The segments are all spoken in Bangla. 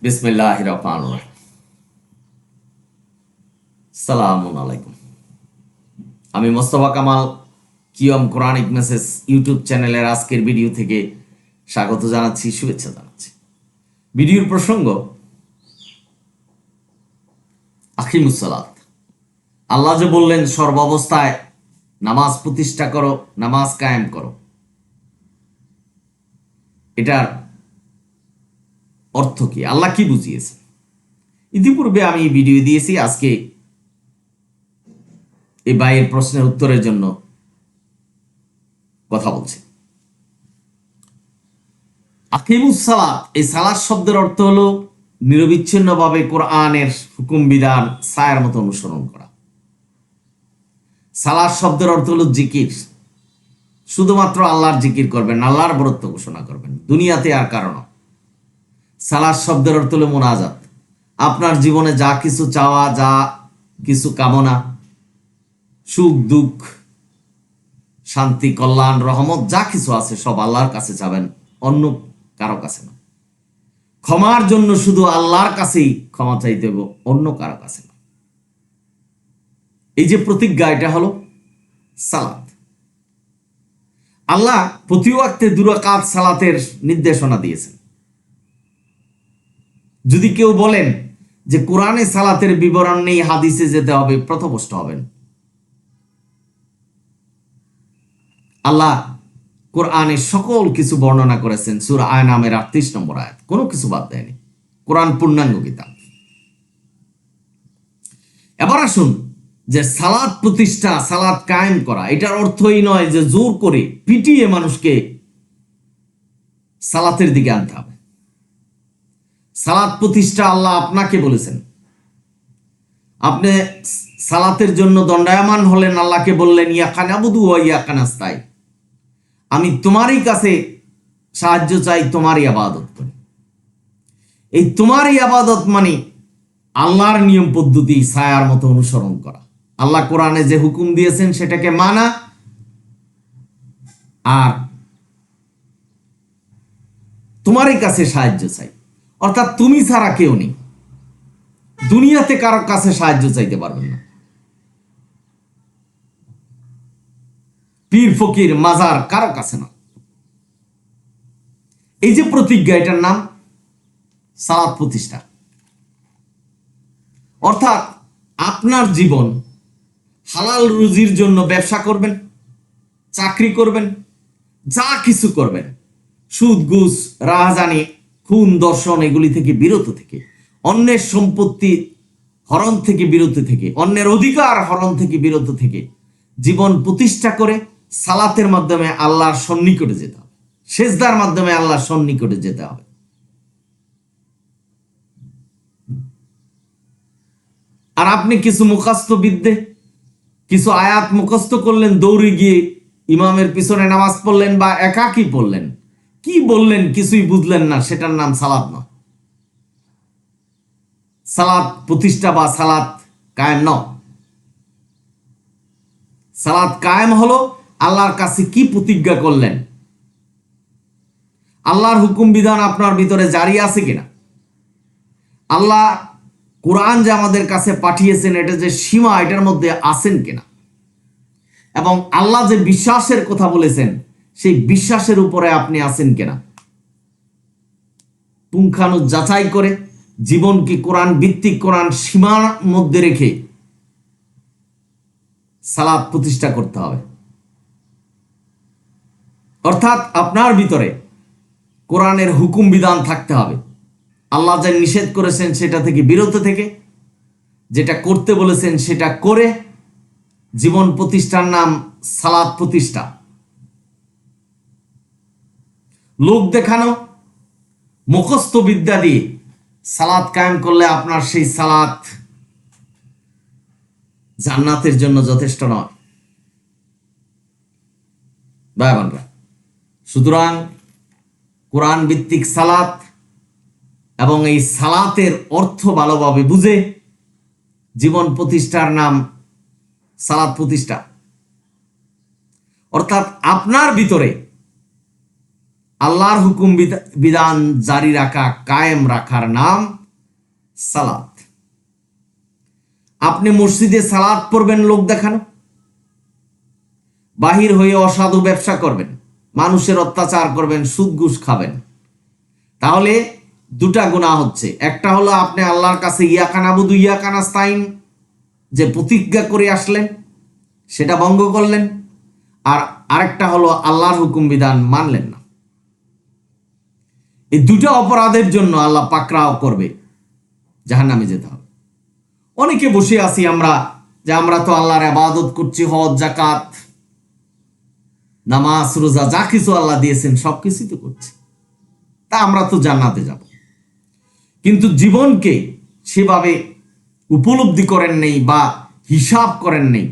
বিসমিল্লাহির রহমানির রহিম। সালামুন আলাইকুম। আমি Mostafa Kamal Qiyam Quranic message YouTube চ্যানেলের আজকের ভিডিও থেকে স্বাগত জানাচ্ছি, শুভেচ্ছা জানাচ্ছি। ভিডিওর প্রসঙ্গ আকিমুসসালাত। আল্লাহ যে বললেন সর্বাবস্থায় নামাজ প্রতিষ্ঠা করো, নামাজ কায়েম করো, এটার অর্থ কি, আল্লাহ কি বুঝিয়েছে? ইতিপূর্বে আমি ভিডিও দিয়েছি। আজকে এই ভাইয়ের প্রশ্নের উত্তরের জন্য কথা বলছি। আকিমুস সালাত, এই সালাত শব্দের অর্থ হলো নিরবিচ্ছিন্নভাবে কোরআনের হুকুম বিধান ছায়ার মতো অনুসরণ করা। সালাত শব্দের অর্থ হলো জিকির, শুধুমাত্র আল্লাহর জিকির করবেন, আল্লাহর বরত্ব ঘোষণা করবেন, দুনিয়াতে আর কারণ। সালাত শব্দের অর্থ হলো মোনাজাত, আপনার জীবনে যা কিছু চাওয়া, যা কিছু কামনা, সুখ দুঃখ, শান্তি, কল্যাণ, রহমত যা কিছু আছে সব আল্লাহর কাছে চাবেন, অন্য কারো কাছে না। ক্ষমার জন্য শুধু আল্লাহর কাছেই ক্ষমা চাইতে হবে, অন্য কারো কাছে না। এই যে প্রতিজ্ঞা, এটা হলো সালাত। আল্লাহ প্রতি ওয়াক্তে 2 রাকাত সালাতের নির্দেশনা দিয়েছেন। যদি কেউ বলেন যে কোরআনে সালাতের বিবরণ নেই, হাদিসে যেতে হবে, পথভ্রষ্ট হবেন। আল্লাহ কোরআনে সকল কিছু বর্ণনা করেছেন। সূরা আনামের 38 নম্বর আয়াত, কোনো কিছু বাদ দেয়নি। কোরআন পূর্ণাঙ্গ কিতাব। এবার আসুন, যে সালাত প্রতিষ্ঠা, সালাত কায়েম করা, এটার অর্থই নয় যে জোর করে পিটিয়ে মানুষকে সালাতের দিকে আনতে হবে। সালাত প্রতিষ্ঠা আল্লাহ আপনাকে বলেছেন। আপনি সালাতের জন্য দণ্ডায়মান হলেন, আল্লাহকে বললেন ইয়াকা নাবুদু ওয়া ইয়াকা নাস্তাইন, আমি তোমারই কাছে সাহায্য চাই, তোমারই ইবাদত করি। এই তোমারই ইবাদত মানে আল্লাহর নিয়ম পদ্ধতি ছায়ার মতো অনুসরণ করা। আল্লাহ কোরআনে যে হুকুম দিয়েছেন সেটাকে মানা, আর তোমারই কাছে সাহায্য চাই, অর্থাৎ তুমি ছাড়া কেউ নেই, দুনিয়াতে কারো কাছে সাহায্য চাইতে পারবেন না। পীর ফকির মাজার কারো কাছে না। এই যে প্রতিজ্ঞা, এটার নাম সালাত প্রতিষ্ঠা। অর্থাৎ আপনার জীবন হালাল রুজির জন্য ব্যবসা করবেন, চাকরি করবেন, যা কিছু করবেন, সুদ ঘুষ রাহাজানি খুন দর্শন এগুলি থেকে বিরত থেকে, অন্যের সম্পত্তি হরণ থেকে বিরত থেকে, অন্যের অধিকার হরণ থেকে বিরত থেকে জীবন প্রতিষ্ঠা করে সালাতের মাধ্যমে আল্লাহর সন্নিকটে যেতে হবে, সেজদার মাধ্যমে আল্লাহর সন্নিকটে যেতে হবে। আর আপনি কিছু মুখস্থ বিদ্যে, কিছু আয়াত মুখস্থ করলেন, দৌড়ে গিয়ে ইমামের পিছনে নামাজ পড়লেন বা একাকী পড়লেন, কি বললেন কিছুই বুঝলেন না, সেটার নাম সালাত নয়। সালাত প্রতিষ্ঠা বা সালাত কায়েম নয়। সালাত কায়েম হলো আল্লাহর কাছে কি প্রতিজ্ঞা করলেন, আল্লাহর হুকুম বিধান আপনার ভিতরে জারি আছে কিনা, আল্লাহ কোরআন যে আমাদের কাছে পাঠিয়েছেন এটা যে সীমা, এটার মধ্যে আছেন কিনা, এবং আল্লাহ যে বিশ্বাসের কথা বলেছেন সেই বিশ্বাসের উপরে আপনি আছেন কিনা, পুঙ্খানু যাচাই করে জীবনকে কোরআন ভিত্তিক, কোরআন সীমার মধ্যে রেখে সালাত প্রতিষ্ঠা করতে হবে। অর্থাৎ আপনার ভিতরে কোরআনের হুকুম বিধান থাকতে হবে, আল্লাহ যা নিষেধ করেছেন সেটা থেকে বিরত থেকে, যেটা করতে বলেছেন সেটা করে জীবন প্রতিষ্ঠার নাম সালাত প্রতিষ্ঠা। লোক দেখানো, মুখস্থ বিদ্যা দিয়ে সালাত কায়েম করলে আপনার সেই সালাত জান্নাতের জন্য যথেষ্ট নয়। ভাই বোনরা, সুতরাং কোরআন ভিত্তিক সালাত এবং এই সালাতের অর্থ ভালোভাবে বুঝে জীবন প্রতিষ্ঠার নাম সালাত প্রতিষ্ঠা। অর্থাৎ আপনার ভিতরে আল্লাহর হুকুম বিধান জারি রাখা, কায়েম রাখার নাম সালাত। আপনি মসজিদে সালাত পড়বেন লোক দেখানো, বাহির হয়ে অসাধু ব্যবসা করবেন, মানুষের অত্যাচার করবেন, সুদ ঘুষ খাবেন, তাহলে দুটা গুনাহ হচ্ছে। একটা হলো আপনি আল্লাহর কাছে ইয়াকা নাবুদু ইয়াকা নাস্তাইন যে প্রতিজ্ঞা করে আসলেন সেটা ভঙ্গ করলেন, আর আরেকটা হলো আল্লাহর হুকুম বিধান মানলেন না। এই দুটো অপরাধের জন্য আল্লাহ পাকড়াও করবে, জাহান্নামে যেতে হবে। অনেকে বসে আছি আমরা যে আমরা তো আল্লাহর ইবাদত করছি, হজ যাকাত নামাজ রোজা যা কিছু আল্লাহ দিয়েছেন সবকিছুই তো করছি, তা আমরা তো জান্নাতে যাব। কিন্তু জীবনকে সেভাবে উপলব্ধি করেন নেই বা হিসাব করেন নেই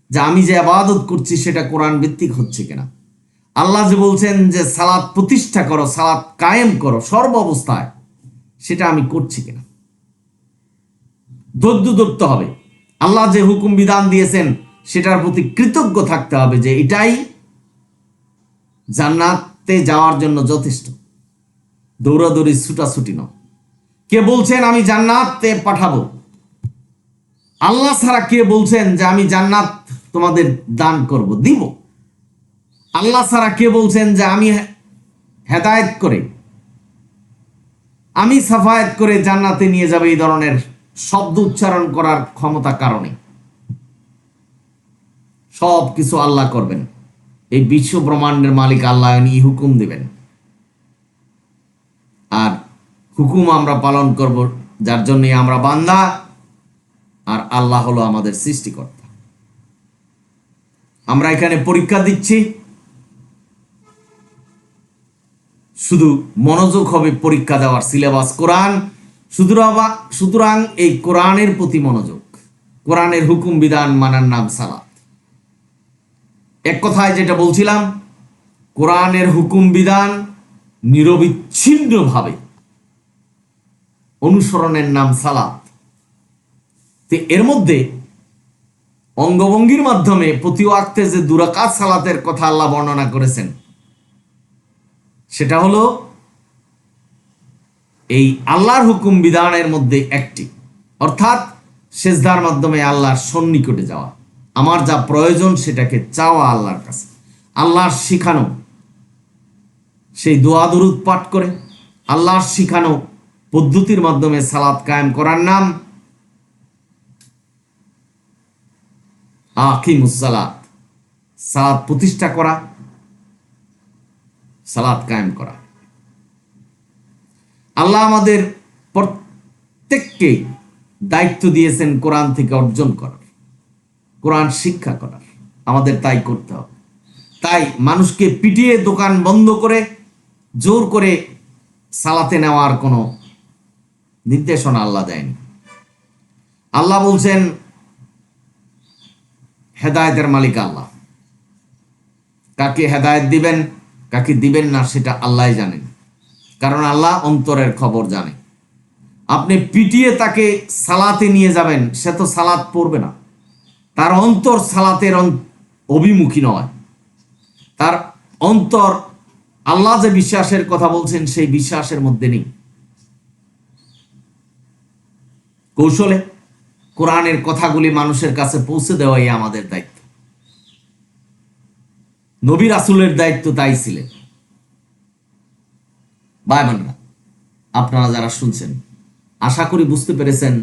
যে আমি যে ইবাদত করছি সেটা কোরআন ভিত্তিক হচ্ছে কিনা। আল্লাহ যে বলছেন যে সালাত প্রতিষ্ঠা করো, সালাত কায়েম করো সর্ব অবস্থায়, সেটা আমি করছি কিনা। ধৈর্য ধরতে হবে, আল্লাহ যে হুকুম বিধান দিয়েছেন সেটার প্রতি কৃতজ্ঞ থাকতে হবে যে এটাই জান্নাতে যাওয়ার জন্য যথেষ্ট। দৌড়াদৌড়ি ছুটাছুটি নয়। কে বলছেন আমি জান্নাতে পাঠাবো? আল্লাহ ছাড়া কে বলছেন যে আমি জান্নাত তোমাদের দান করব, দিব? আল্লাহ ছাড়া কে বলছেন যে আমি হেদায়েত করে, আমি সাফায়েত করে জান্নাতে নিয়ে যাবে? এই ধরনের শব্দ উচ্চারণ করার ক্ষমতা কারণে সব কিছু আল্লাহ করবেন। এই বিশ্ব ব্রহ্মাণ্ডের মালিক আল্লাহ, উনি হুকুম দিবেন, আর হুকুম আমরা পালন করব, যার জন্য আমরা বান্দা, আর আল্লাহ হলো আমাদের সৃষ্টিকর্তা। আমরা এখানে পরীক্ষা দিচ্ছি, শুধু মনোযোগ হবে পরীক্ষা দেওয়ার, সিলেবাস কোরআন। সুতরাং এই কোরআনের প্রতি মনোযোগ, কোরআনের হুকুম বিধান মানার নাম সালাত। এক কথায় যেটা বলছিলাম, কোরআনের হুকুম বিধান নিরবিচ্ছিন্নভাবে অনুসরণের নাম সালাত। এর মধ্যে অঙ্গভঙ্গির মাধ্যমে প্রতি ওয়াক্তে যে দুরাকাত সালাতের কথা আল্লাহ বর্ণনা করেছেন, সেটা হলো এই আল্লাহর হুকুম বিধানের মধ্যে একটি, অর্থাৎ সেজদার মাধ্যমে আল্লাহর সন্নিকটে যাওয়া, আমার যা প্রয়োজন সেটাকে চাওয়া আল্লাহর কাছে, আল্লাহর শিখানো সেই দোয়া দুরূদ পাঠ করে আল্লাহর শিখানো পদ্ধতির মাধ্যমে সালাত কায়েম করার নাম আকিমুস সালাত। সালাত প্রতিষ্ঠা করা, সালাত কায়েম করা। আল্লাহ আমাদের প্রত্যেককে দায়িত্ব দিয়েছেন কোরআন থেকে অর্জন করার, কোরআন শিক্ষা করার, আমাদের তাই করতে হবে। তাই মানুষকে পিটিয়ে দোকান বন্ধ করে জোর করে সালাতে নেওয়ার কোনো নির্দেশনা আল্লাহ দেয়নি। আল্লাহ বলছেন হেদায়েতের মালিক আল্লাহ, কাকে হেদায়েত দিবেন কাকে দিবেন না সেটা আল্লাহ জানেন, কারণ আল্লাহ অন্তরের খবর জানে। আপনি পিটিয়ে তাকে সালাতে নিয়ে যাবেন, সে তো সালাত পড়বে না, তার অন্তর সালাতের অভিমুখী নয়, তার অন্তর আল্লাহ যে বিশ্বাসের কথা বলছেন সেই বিশ্বাসের মধ্যে নেই। কৌশলে কোরআনের কথাগুলি মানুষের কাছে পৌঁছে দেওয়াই আমাদের দায়িত্ব। নবী রাসূলের দায়িত্ব তাই ছিলেন। ভাই বোনেরা, আপনারা যারা শুনছেন, আশা করি বুঝতে পেরেছেন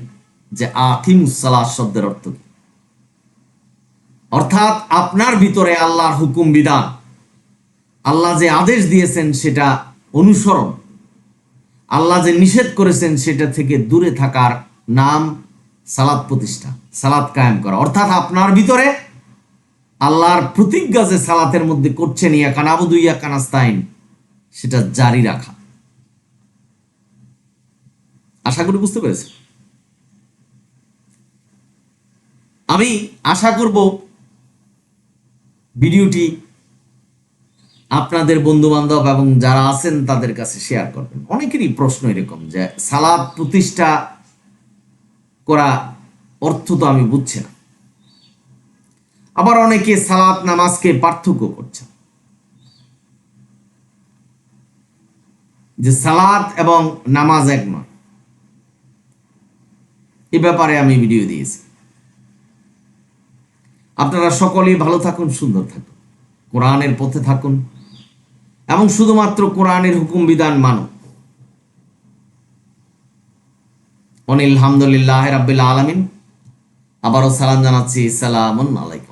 যে আকিমুস সালাত শব্দের অর্থ কি। অর্থাৎ আপনার ভিতরে আল্লাহর হুকুম বিধান, আল্লাহ যে আদেশ দিয়েছেন সেটা অনুসরণ, আল্লাহ যে নিষেধ করেছেন সেটা থেকে দূরে থাকার নাম সালাত প্রতিষ্ঠা, সালাত কায়েম করা। অর্থাৎ আপনার ভিতরে আল্লাহর প্রতিজ্ঞা যে সালাতের মধ্যে করছেন, ইয়াকা নাবুদু ইয়াকা নাস্তাইন, সেটা জারি রাখা। আশা করি বুঝতে পেরেছি। আমি আশা করব ভিডিওটি আপনাদের বন্ধু বান্ধব এবং যারা আছেন তাদের কাছে শেয়ার করবেন। অনেকেরই প্রশ্ন এরকম যে সালাত প্রতিষ্ঠা করা অর্থ তো আমি বুঝছি না। আবার অনেকে সালাত নামাজকে পার্থক্য করছে। যে সালাত এবং নামাজ এক নয়। এ ব্যাপারে আমি ভিডিও দিয়েছি। আপনারা সকলেই ভালো থাকুন, সুন্দর থাকুন, কোরআনের পথে থাকুন এবং শুধুমাত্র কোরআনের হুকুম বিধান মানুন। আলহামদুলিল্লাহ রাব্বিল আলামিন। আবারও সালাম জানাচ্ছি, সালামুন আলাইকুম।